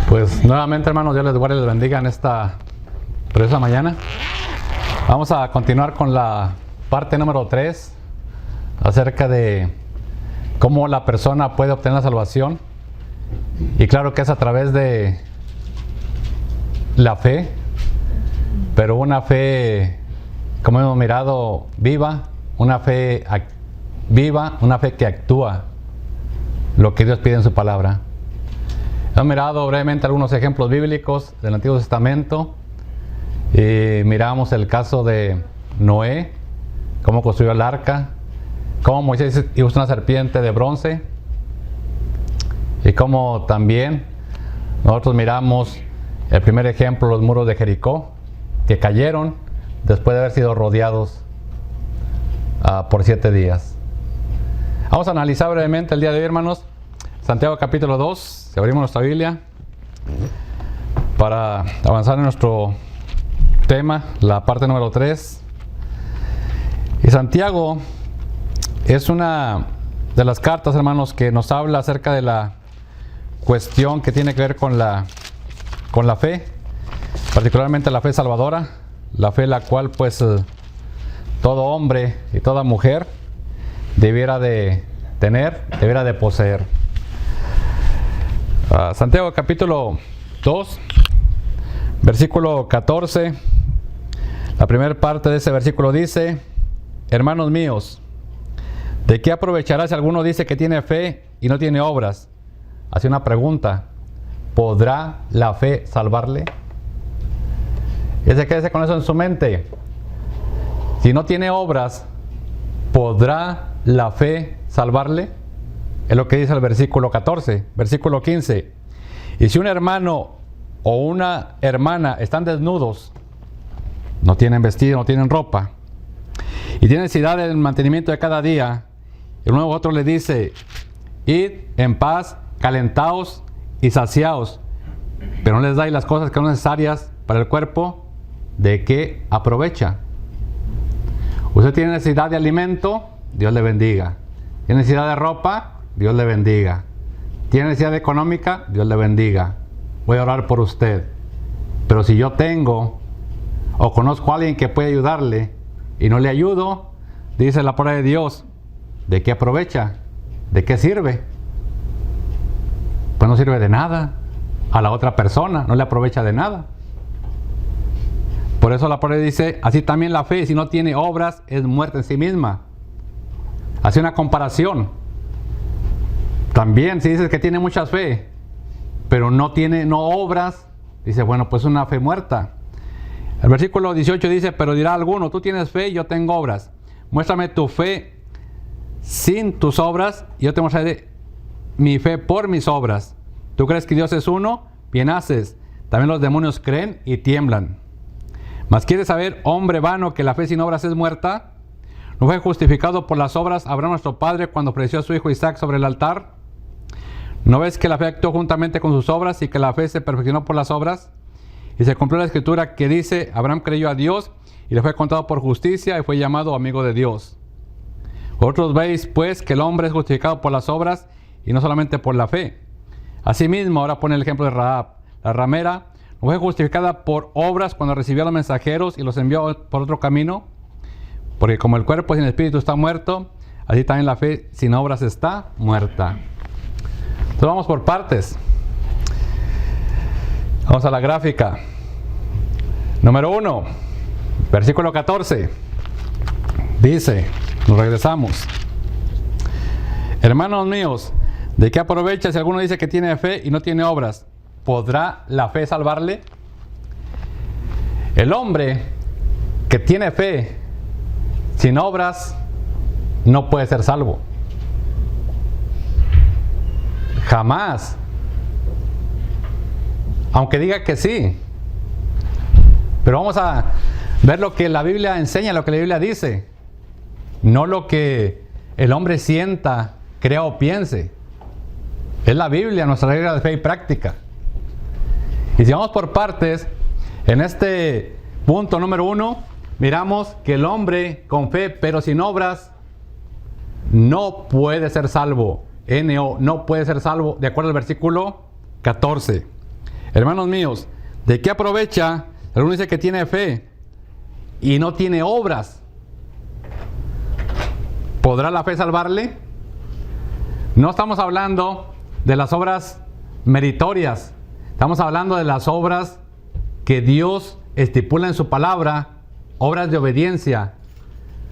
Pues nuevamente, hermanos, Dios les guarde y les bendiga en esta preciosa mañana. Vamos a continuar con la parte número 3 acerca de cómo la persona puede obtener la salvación. Y claro que es a través de la fe, pero una fe, como hemos mirado, viva, una fe que actúa lo que Dios pide en su palabra. Hemos mirado brevemente algunos ejemplos bíblicos del Antiguo Testamento y miramos el caso de Noé, cómo construyó el arca, cómo Moisés usó una serpiente de bronce y cómo también nosotros miramos el primer ejemplo, los muros de Jericó, que cayeron después de haber sido rodeados por 7 días. Vamos a analizar brevemente el día de hoy, hermanos, Santiago capítulo 2, si abrimos nuestra Biblia, para avanzar en nuestro tema, la parte número 3. Y Santiago es una de las cartas, hermanos, que nos habla acerca de la cuestión que tiene que ver con la fe, particularmente la fe salvadora, la fe la cual pues todo hombre y toda mujer debiera de tener, debiera de poseer. Santiago capítulo 2, versículo 14, la primera parte de ese versículo dice: hermanos míos, ¿de qué aprovechará si alguno dice que tiene fe y no tiene obras? Hace una pregunta: ¿podrá la fe salvarle? Quédese con eso en su mente. Si no tiene obras, ¿podrá la fe salvarle? Es lo que dice el versículo 14. Versículo 15. Y si un hermano o una hermana están desnudos, no tienen vestido, no tienen ropa, y tienen necesidad del mantenimiento de cada día, y uno u otro le dice: id en paz, calentaos y saciaos, pero no les dais las cosas que son necesarias para el cuerpo, ¿de qué aprovecha? Usted tiene necesidad de alimento, Dios le bendiga. Tiene necesidad de ropa, Dios le bendiga. Tiene necesidad económica, Dios le bendiga. Voy a orar por usted. Pero si yo tengo o conozco a alguien que puede ayudarle y no le ayudo, dice la palabra de Dios, ¿de qué aprovecha? ¿De qué sirve? Pues no sirve de nada. A la otra persona no le aprovecha de nada. Por eso la palabra dice: así también la fe, si no tiene obras, es muerta en sí misma. Hace una comparación. También si dices que tiene mucha fe, pero no obras, dice, bueno, pues una fe muerta. El versículo 18 dice: pero dirá alguno, tú tienes fe y yo tengo obras. Muéstrame tu fe sin tus obras y yo te mostraré mi fe por mis obras. ¿Tú crees que Dios es uno? Bien haces. También los demonios creen y tiemblan. Mas ¿quieres saber, hombre vano, que la fe sin obras es muerta? ¿No fue justificado por las obras Abraham nuestro padre cuando ofreció a su hijo Isaac sobre el altar? ¿No ves que la fe actuó juntamente con sus obras y que la fe se perfeccionó por las obras? Y se cumplió la escritura que dice: Abraham creyó a Dios y le fue contado por justicia y fue llamado amigo de Dios. Vosotros veis pues que el hombre es justificado por las obras y no solamente por la fe. Asimismo, ahora pone el ejemplo de Rahab. La ramera no fue justificada por obras cuando recibió a los mensajeros y los envió por otro camino, porque como el cuerpo sin espíritu está muerto, así también la fe sin obras está muerta. Entonces vamos por partes. Vamos a la gráfica. Número 1, versículo 14. Dice, nos regresamos: hermanos míos, ¿de qué aprovecha si alguno dice que tiene fe y no tiene obras? ¿Podrá la fe salvarle? El hombre que tiene fe sin obras no puede ser salvo. Jamás. Aunque diga que sí. Pero vamos a ver lo que la Biblia enseña, lo que la Biblia dice. No lo que el hombre sienta, crea o piense. Es la Biblia, nuestra regla de fe y práctica. Y si vamos por partes, en este Punto número 1. Miramos que el hombre con fe, pero sin obras, no puede ser salvo. N-O, no puede ser salvo, de acuerdo al versículo 14. Hermanos míos, ¿de qué aprovecha? Alguno dice que tiene fe y no tiene obras. ¿Podrá la fe salvarle? No estamos hablando de las obras meritorias. Estamos hablando de las obras que Dios estipula en su palabra, obras de obediencia.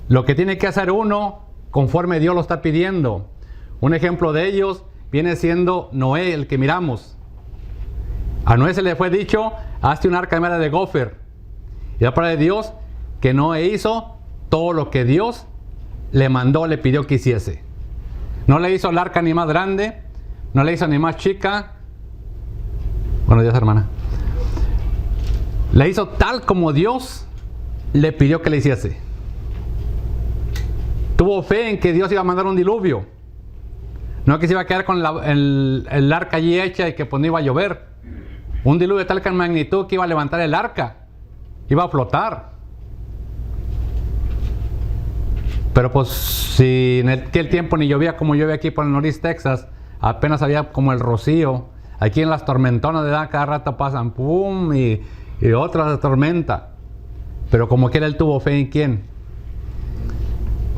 Lo que tiene que hacer uno conforme Dios lo está pidiendo. Un ejemplo de ellos viene siendo Noé, el que miramos. A Noé se le fue dicho, hazte un arca de madera de gofer. Y la palabra de Dios, que Noé hizo todo lo que Dios le mandó, le pidió que hiciese. No le hizo el arca ni más grande, no le hizo ni más chica. Buenos días, hermana. Le hizo tal como Dios le pidió que le hiciese. Tuvo fe en que Dios iba a mandar un diluvio. No que se iba a quedar con el arca allí hecha y que pues no iba a llover. Un diluvio de tal magnitud que iba a levantar el arca. Iba a flotar. Pero pues si en aquel tiempo ni llovía como llueve aquí por el Northeast Texas, apenas había como el rocío. Aquí en las tormentonas de edad cada rato pasan pum y otra tormenta. Pero como quiera él tuvo fe en quién.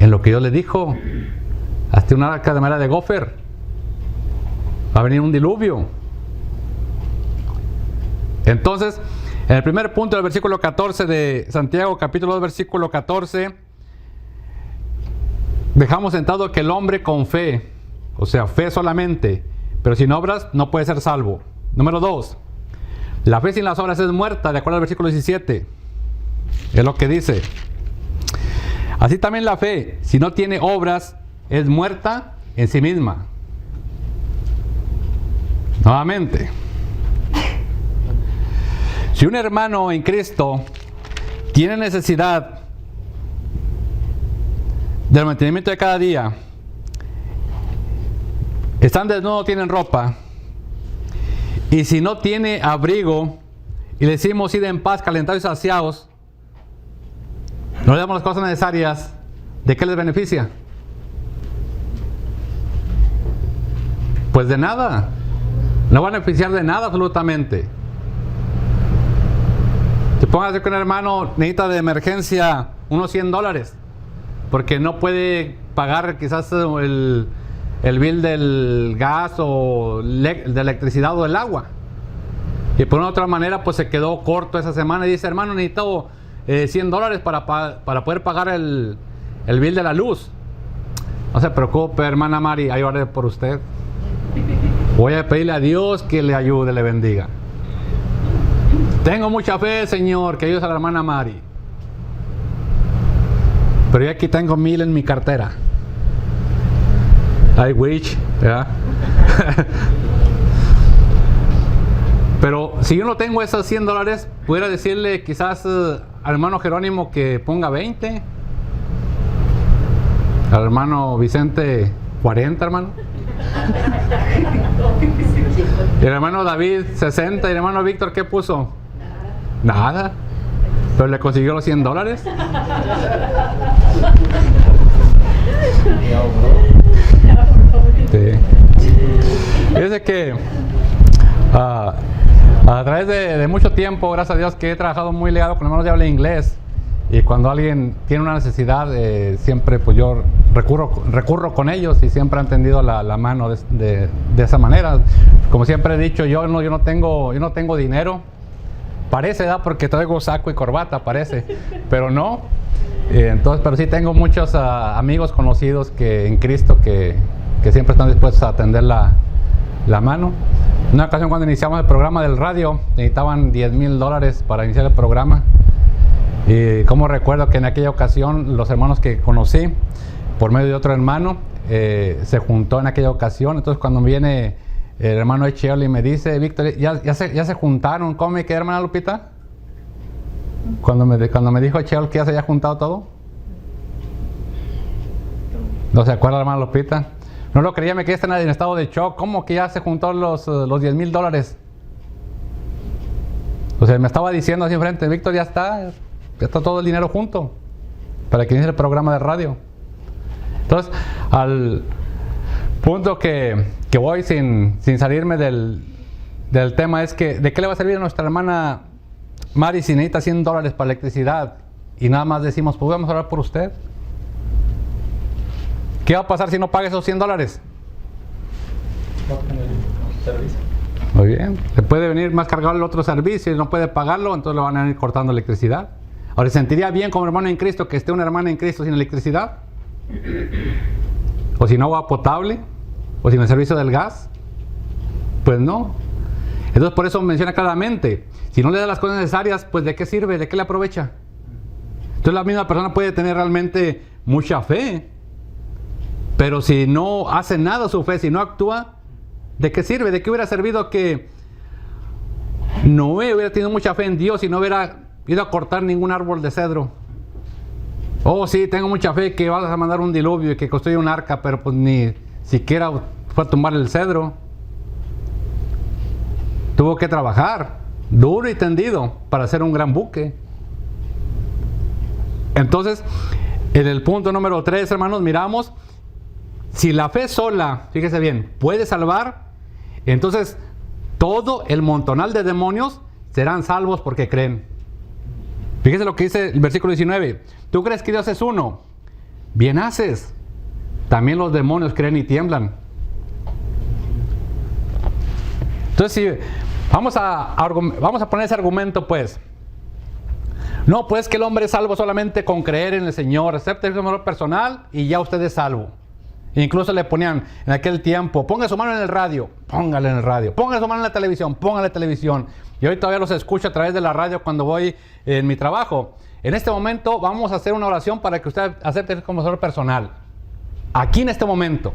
En lo que Dios le dijo. Hazte una arca de madera de gofer. Va a venir un diluvio. Entonces, en el primer punto del versículo 14 de Santiago, capítulo 2, versículo 14, dejamos sentado que el hombre con fe, o sea, fe solamente, pero sin obras, no puede ser salvo. Número 2, la fe sin las obras es muerta, de acuerdo al versículo 17. Es lo que dice. Así también la fe, si no tiene obras, es muerta en sí misma. Nuevamente, si un hermano en Cristo tiene necesidad del mantenimiento de cada día, están desnudos, tienen ropa, y si no tiene abrigo, y le decimos id en paz, calentados y saciados, no le damos las cosas necesarias, ¿de qué les beneficia? Pues de nada. No va a beneficiar de nada absolutamente. Si póngase que un hermano necesita de emergencia unos $100 porque no puede pagar quizás el bill del gas o de electricidad o del agua, y por una otra manera pues se quedó corto esa semana y dice, hermano, necesito $100 para poder pagar el bill de la luz. No se preocupe, hermana Mari, ahí oraré por usted. Voy a pedirle a Dios que le ayude, le bendiga. Tengo mucha fe, Señor, que ayudes a la hermana Mari. Pero yo aquí tengo 1,000 en mi cartera. I wish, ¿verdad? Pero si yo no tengo esos $100, pudiera decirle quizás al hermano Jerónimo que ponga 20. Al hermano Vicente 40, hermano. Y el hermano David 60. Y el hermano Víctor, ¿qué puso? Nada. Pero le consiguió los $100. Sí. Fíjese que a través de mucho tiempo, gracias a Dios, que he trabajado muy ligado con hermanos de habla inglés, y cuando alguien tiene una necesidad, siempre pues yo recurro con ellos, y siempre han tendido la mano de esa manera. Como siempre he dicho, yo no tengo dinero. Parece, ¿verdad? Porque traigo saco y corbata, parece, pero no. Entonces, pero sí tengo muchos amigos conocidos en Cristo que siempre están dispuestos a tender la mano. Una ocasión, cuando iniciamos el programa del radio, necesitaban $10,000 para iniciar el programa. Y como recuerdo que en aquella ocasión los hermanos que conocí por medio de otro hermano se juntó en aquella ocasión. Entonces, cuando viene el hermano Echeol y me dice, Víctor, ya se juntaron. ¿Cómo me quedé, hermana Lupita? Cuando me dijo Echeol que ya se había juntado todo. ¿No se acuerda, hermana Lupita? No lo creía, me quedé en estado de shock. ¿Cómo que ya se juntó los $10,000? O sea, me estaba diciendo así enfrente, Víctor, ya está. ya está todo el dinero junto para que inicie el programa de radio. Entonces, al punto que voy sin salirme del tema es que, ¿de qué le va a servir a nuestra hermana Mari si necesita $100 para electricidad y nada más decimos, pues vamos a orar por usted? ¿Qué va a pasar si no paga esos $100? No tiene el servicio. Muy bien, le puede venir más cargado el otro servicio y no puede pagarlo, entonces le van a ir cortando electricidad. Ahora, ¿sentiría bien como hermano en Cristo que esté una hermana en Cristo sin electricidad? ¿O sin agua potable? ¿O sin el servicio del gas? Pues no. Entonces por eso menciona claramente, si no le da las cosas necesarias, pues ¿de qué sirve? ¿De qué le aprovecha? Entonces la misma persona puede tener realmente mucha fe, pero si no hace nada su fe, si no actúa, ¿de qué sirve? ¿De qué hubiera servido que Noé hubiera tenido mucha fe en Dios y no hubiera ido a cortar ningún árbol de cedro? Oh, sí, tengo mucha fe que vas a mandar un diluvio y que construye un arca, pero pues ni siquiera fue a tumbar el cedro. Tuvo que trabajar duro y tendido para hacer un gran buque. Entonces, en el punto número 3, hermanos, miramos, si la fe sola, fíjese bien, puede salvar, entonces todo el montonal de demonios serán salvos porque creen. Fíjese lo que dice el versículo 19. ¿Tú crees que Dios es uno? Bien haces. También los demonios creen y tiemblan. Entonces, si vamos a poner ese argumento, pues. No, pues que el hombre es salvo solamente con creer en el Señor. Acepte el amor personal y ya usted es salvo. Incluso le ponían en aquel tiempo, ponga su mano en el radio, póngale en el radio. Ponga su mano en la televisión, póngale televisión. Y hoy todavía los escucho a través de la radio cuando voy en mi trabajo. En este momento vamos a hacer una oración para que usted acepte como salvador personal. Aquí en este momento.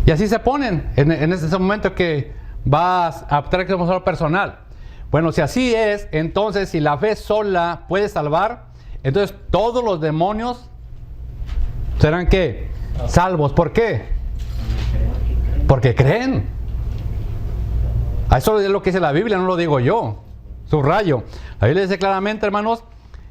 Y así se ponen en ese momento que vas a optar como salvador personal. Bueno, si así es, entonces si la fe sola puede salvar, entonces todos los demonios serán ¿qué? Salvos. ¿Por qué? Porque creen. Eso es lo que dice la Biblia, no lo digo yo. Subrayo. La Biblia dice claramente, hermanos,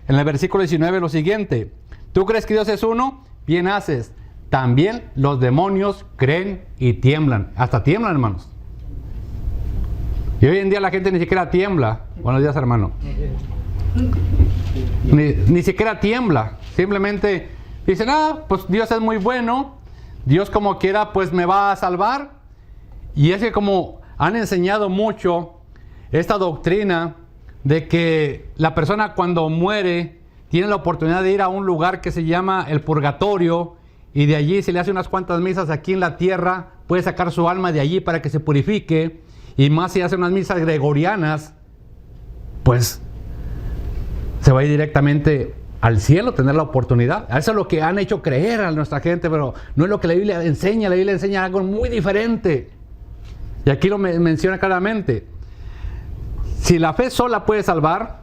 en el versículo 19 lo siguiente. ¿Tú crees que Dios es uno? Bien haces. También los demonios creen y tiemblan. Hasta tiemblan, hermanos. Y hoy en día la gente ni siquiera tiembla. Buenos días, hermano. Ni siquiera tiembla. Simplemente dicen, pues Dios es muy bueno. Dios como quiera, pues me va a salvar. Y es que como han enseñado mucho esta doctrina de que la persona cuando muere tiene la oportunidad de ir a un lugar que se llama el purgatorio y de allí se le hace unas cuantas misas aquí en la tierra, puede sacar su alma de allí para que se purifique, y más si hace unas misas gregorianas, pues se va a ir directamente al cielo, tener la oportunidad. Eso es lo que han hecho creer a nuestra gente, pero no es lo que la Biblia enseña algo muy diferente. Y aquí lo menciona claramente. Si la fe sola puede salvar,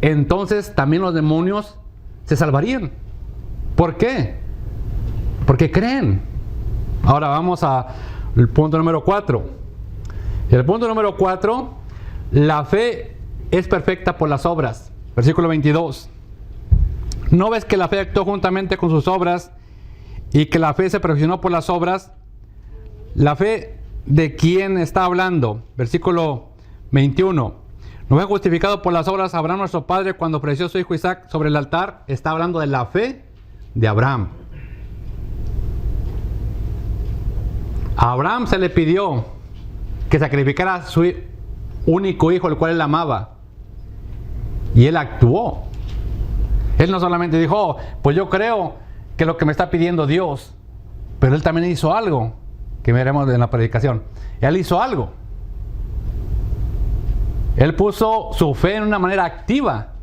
entonces también los demonios se salvarían. ¿Por qué? Porque creen. Ahora vamos al punto número 4. El punto número 4, la fe es perfecta por las obras. Versículo 22. ¿No ves que la fe actuó juntamente con sus obras y que la fe se perfeccionó por las obras? La fe ¿de quién está hablando? Versículo 21. ¿No fue justificado por las obras Abraham nuestro padre cuando ofreció a su hijo Isaac sobre el altar? Está hablando de la fe de Abraham. A Abraham se le pidió que sacrificara a su único hijo, el cual él amaba. Y él actuó. Él no solamente dijo, pues yo creo que lo que me está pidiendo Dios, pero él también hizo algo, que veremos en la predicación. Él hizo algo. Él puso su fe en una manera activa.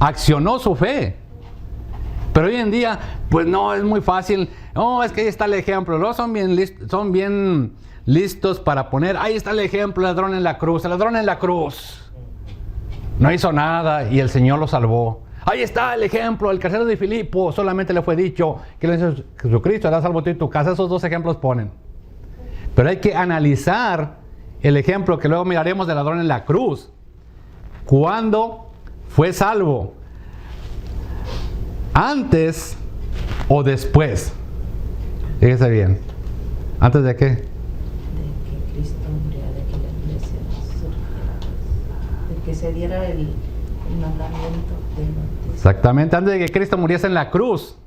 Accionó su fe. Pero hoy en día, pues no, es muy fácil. No, es que ahí está el ejemplo. No, son bien listos para poner, ahí está el ejemplo, el ladrón en la cruz. El ladrón en la cruz no hizo nada y el Señor lo salvó. Ahí está el ejemplo, el carcelero de Filipo, solamente le fue dicho que Jesucristo hará salvo tú y tu casa. Esos dos ejemplos ponen. Pero hay que analizar el ejemplo que luego miraremos del ladrón en la cruz. Cuando fue salvo antes o después. Fíjese bien. ¿Antes de qué? De que Cristo muriera, de que la iglesia surgiera, de que se diera el mandamiento del bautismo. Exactamente, antes de que Cristo muriese en la cruz.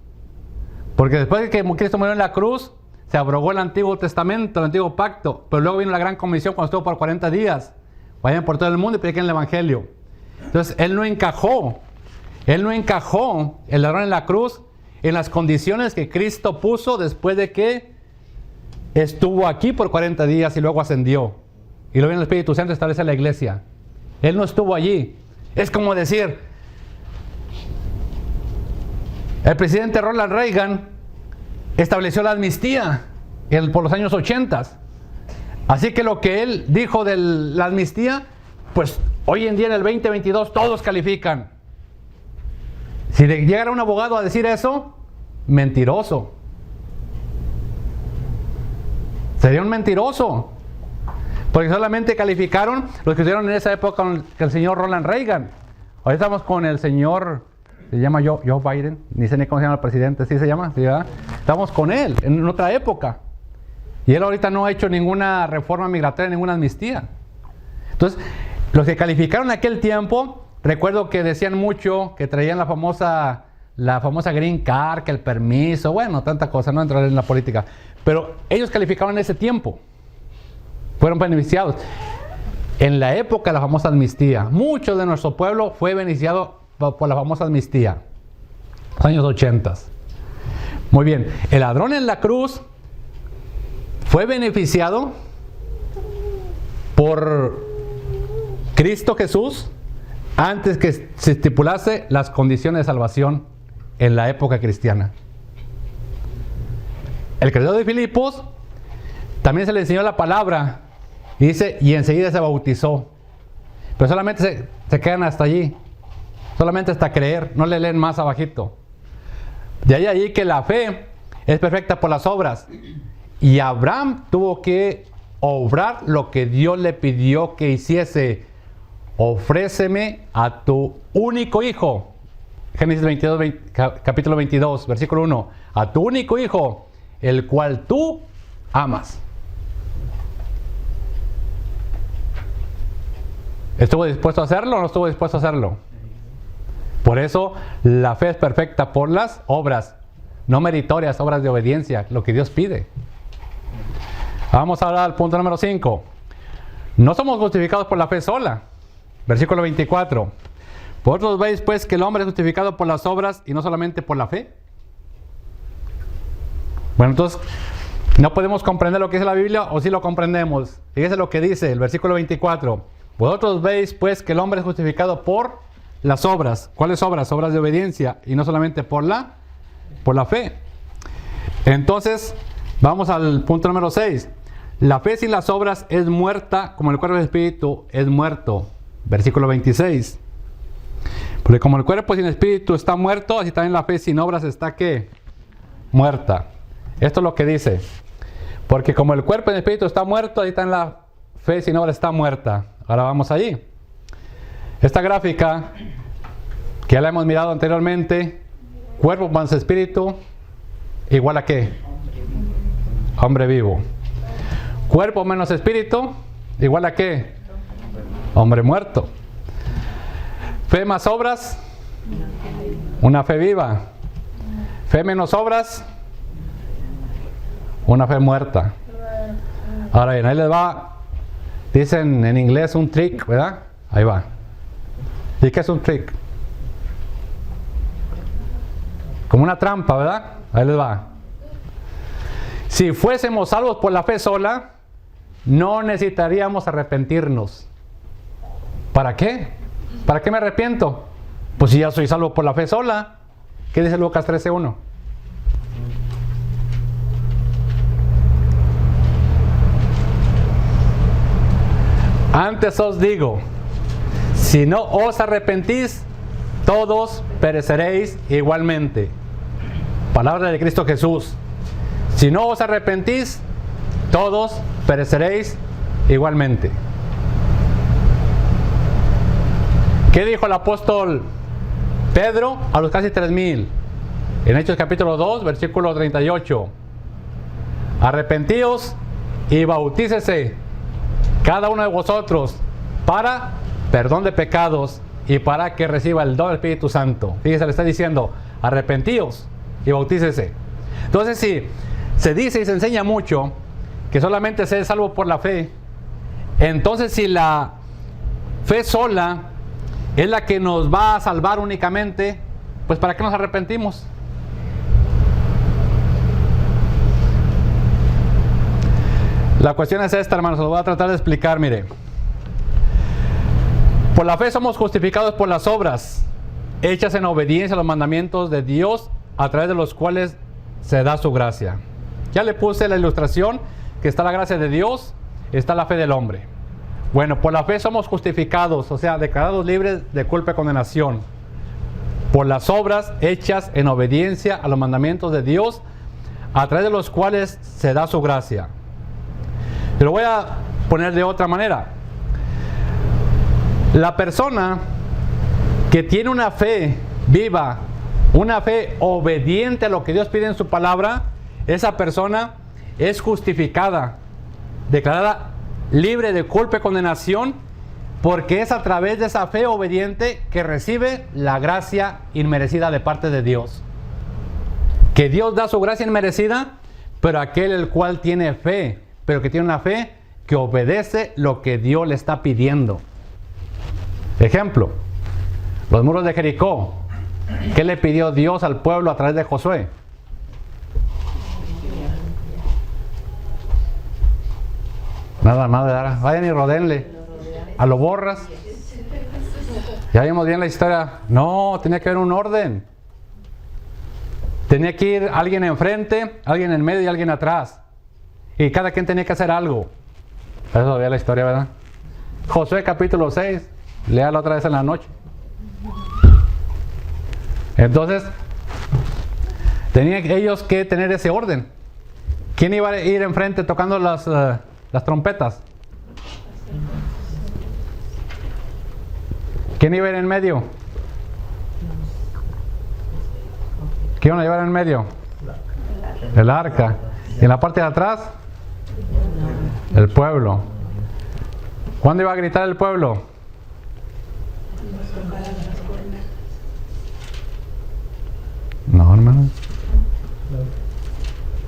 Porque después de que Cristo murió en la cruz, se abrogó el Antiguo Testamento, el Antiguo Pacto. Pero luego vino la gran comisión cuando estuvo por 40 días. Vayan por todo el mundo y prediquen el Evangelio. Entonces, Él no encajó el ladrón en la cruz en las condiciones que Cristo puso después de que estuvo aquí por 40 días y luego ascendió. Y luego viene el Espíritu Santo y establece la iglesia. Él no estuvo allí. Es como decir, el presidente Ronald Reagan estableció la amnistía por los años 80. Así que lo que él dijo de la amnistía, pues hoy en día en el 2022 todos califican. Si llegara un abogado a decir eso, mentiroso. Sería un mentiroso. Porque solamente calificaron los que estuvieron en esa época con el señor Ronald Reagan. Hoy estamos con el señor, se llama Joe Biden, ni sé ni cómo se llama el presidente, ¿sí se llama? ¿Sí, verdad? Estamos con él en otra época. Y él ahorita no ha hecho ninguna reforma migratoria, ninguna amnistía. Entonces, los que calificaron en aquel tiempo, recuerdo que decían mucho, que traían la famosa Green Card, que el permiso, bueno, tanta cosa, no entrar en la política. Pero ellos calificaron en ese tiempo. Fueron beneficiados. En la época de la famosa amnistía, mucho de nuestro pueblo fue beneficiado por la famosa amnistía. Los años 80. Muy bien. El ladrón en la cruz fue beneficiado por Cristo Jesús antes que se estipulase las condiciones de salvación en la época cristiana. El creador de Filipos también se le enseñó la palabra y dice, y enseguida se bautizó. Pero solamente se quedan hasta allí, solamente hasta creer, no le leen más abajito. De ahí allí que la fe es perfecta por las obras. Y Abraham tuvo que obrar lo que Dios le pidió que hiciese. Ofréceme a tu único hijo. Génesis 22, capítulo 22, versículo 1. A tu único hijo, el cual tú amas. ¿Estuvo dispuesto a hacerlo o no estuvo dispuesto a hacerlo? Por eso la fe es perfecta por las obras, no meritorias, obras de obediencia, lo que Dios pide. Vamos ahora al punto número 5. No somos justificados por la fe sola. Versículo 24. Vosotros veis pues que el hombre es justificado por las obras y no solamente por la fe. Bueno, entonces, ¿no podemos comprender lo que dice la Biblia o sí lo comprendemos? Fíjese lo que dice el versículo 24. Vosotros veis pues que el hombre es justificado por las obras. ¿Cuáles obras? Obras de obediencia y no solamente por la fe. Entonces, vamos al punto número 6. La fe sin las obras es muerta, como el cuerpo del espíritu es muerto. Versículo 26. Porque como el cuerpo sin espíritu está muerto, así también la fe sin obras está ¿qué? Muerta. Esto es lo que dice. Porque como el cuerpo sin espíritu está muerto, así también la fe sin obras está muerta. Ahora vamos allí. Esta gráfica, que ya la hemos mirado anteriormente, cuerpo más espíritu, igual a ¿qué? Hombre vivo. Cuerpo menos espíritu, igual a ¿qué? Hombre muerto. Fe más obras, una fe viva. Fe menos obras, una fe muerta. Ahora bien, ahí les va, dicen en inglés un trick, ¿verdad? Ahí va. ¿Y qué es un trick? Como una trampa, ¿verdad? Ahí les va. Si fuésemos salvos por la fe sola, no necesitaríamos arrepentirnos. ¿Para qué? ¿Para qué me arrepiento? Pues si ya soy salvo por la fe sola. ¿Qué dice Lucas 13:1? Antes os digo, si no os arrepentís, todos pereceréis igualmente. Palabra de Cristo Jesús. Si no os arrepentís, todos pereceréis igualmente. ¿Qué dijo el apóstol Pedro a los casi 3,000? En Hechos capítulo 2, versículo 38. Arrepentíos y bautícese cada uno de vosotros para perdón de pecados y para que reciba el don del Espíritu Santo. Fíjese, le está diciendo, arrepentíos y bautícese. Entonces, si se dice y se enseña mucho que solamente se es salvo por la fe, entonces si la fe sola es la que nos va a salvar únicamente, pues ¿para qué nos arrepentimos? La cuestión es esta, hermanos, lo voy a tratar de explicar, mire. Por la fe somos justificados por las obras, hechas en obediencia a los mandamientos de Dios, a través de los cuales se da su gracia. Ya le puse la ilustración, que está la gracia de Dios, está la fe del hombre. Bueno, por la fe somos justificados, o sea, declarados libres de culpa y condenación, por las obras hechas en obediencia a los mandamientos de Dios, a través de los cuales se da su gracia. Te lo voy a poner de otra manera. La persona que tiene una fe viva, una fe obediente a lo que Dios pide en su palabra, esa persona es justificada, declarada libre de culpa y condenación, porque es a través de esa fe obediente que recibe la gracia inmerecida de parte de Dios. Que Dios da su gracia inmerecida, pero aquel el cual tiene fe, pero que tiene una fe que obedece lo que Dios le está pidiendo. Ejemplo, los muros de Jericó. ¿Qué le pidió Dios al pueblo a través de Josué? Nada más, vayan y rodéenle. A lo borras. Ya vimos bien la historia. No, tenía que haber un orden. Tenía que ir alguien enfrente, alguien en medio y alguien atrás. Y cada quien tenía que hacer algo. Eso había la historia, ¿verdad? Josué capítulo 6. Léalo otra vez en la noche. Entonces, tenían ellos que tener ese orden. ¿Quién iba a ir enfrente tocando las trompetas? ¿Quién iba a ir en medio? ¿Quién iba a llevar en medio? El arca. ¿Y en la parte de atrás? El pueblo. ¿Cuándo iba a gritar el pueblo? No, hermano.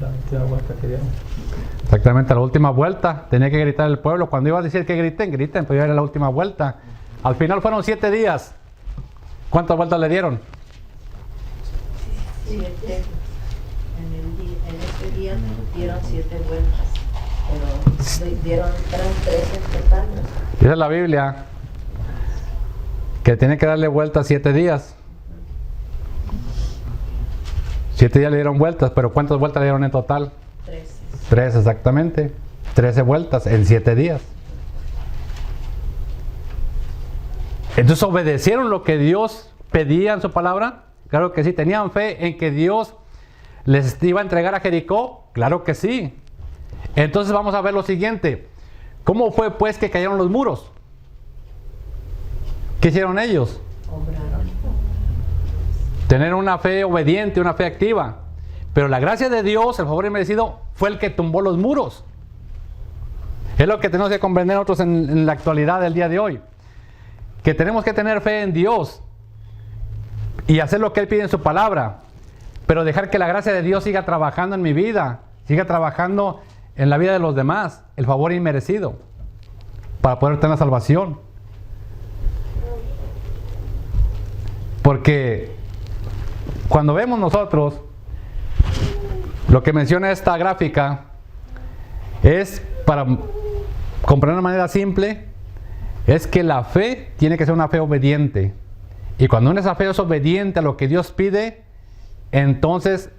La última vuelta que dieron. Exactamente, la última vuelta. Tenía que gritar el pueblo. Cuando iba a decir que griten, pues ya era la última vuelta. Al final fueron 7 días. ¿Cuántas vueltas le dieron? 7. En ese día dieron 7 vueltas. Pero eran 13 en total. Dice la Biblia que tiene que darle vueltas 7 días. 7 días le dieron vueltas, pero ¿cuántas vueltas le dieron en total? 13. 3 exactamente. 13 vueltas en 7 días. Entonces, ¿obedecieron lo que Dios pedía en su palabra? Claro que sí. ¿Tenían fe en que Dios les iba a entregar a Jericó? Claro que sí. Entonces vamos a ver lo siguiente. ¿Cómo fue pues que cayeron los muros? ¿Qué hicieron ellos? Obraron. Tener una fe obediente, una fe activa. Pero la gracia de Dios, el favor inmerecido, fue el que tumbó los muros. Es lo que tenemos que comprender nosotros en la actualidad del día de hoy. Que tenemos que tener fe en Dios y hacer lo que Él pide en su palabra, pero dejar que la gracia de Dios siga trabajando en mi vida, siga trabajando en la vida de los demás, el favor inmerecido, para poder tener la salvación. Porque cuando vemos nosotros lo que menciona esta gráfica, es para comprender de una manera simple, es que la fe tiene que ser una fe obediente. Y cuando esa fe es obediente a lo que Dios pide, entonces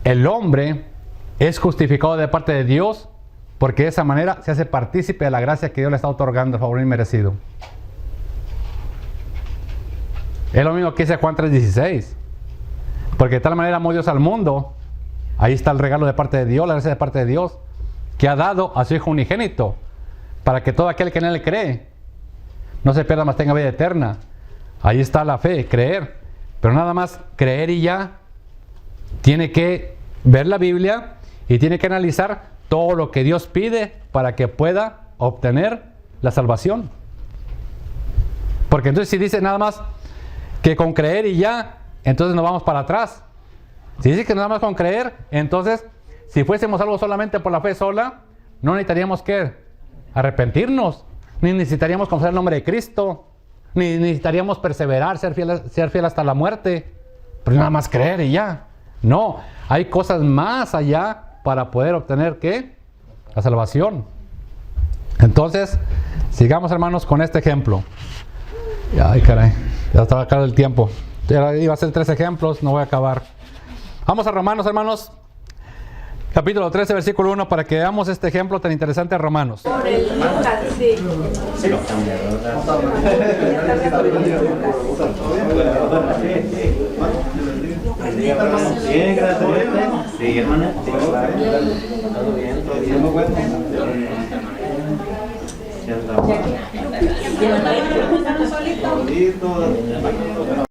el hombre es justificado de parte de Dios, porque de esa manera se hace partícipe de la gracia que Dios le está otorgando, el favor inmerecido. Es lo mismo que dice Juan 3:16. Porque de tal manera amó Dios al mundo, ahí está el regalo de parte de Dios, la gracia de parte de Dios, que ha dado a su Hijo unigénito, para que todo aquel que en Él cree no se pierda, mas tenga vida eterna. Ahí está la fe, creer. Pero nada más creer y ya. Tiene que ver la Biblia y tiene que analizar todo lo que Dios pide para que pueda obtener la salvación. Porque entonces si dice nada más que con creer y ya, entonces nos vamos para atrás. Si dice que nada más con creer, entonces si fuésemos salvos solamente por la fe sola, no necesitaríamos que arrepentirnos, ni necesitaríamos confesar el nombre de Cristo, ni necesitaríamos perseverar, ser fiel hasta la muerte. Pero nada más creer y ya. No, hay cosas más allá para poder obtener ¿qué? La salvación. Entonces, sigamos hermanos con este ejemplo. Ay caray, ya estaba acá el tiempo. Ya iba a hacer 3 ejemplos, no voy a acabar. Vamos a Romanos hermanos, capítulo 13, versículo 1, para que veamos este ejemplo tan interesante de Romanos. Por el Lucas, sí. Bien, gracias. Sí, hermana. Todo bien, todo bien.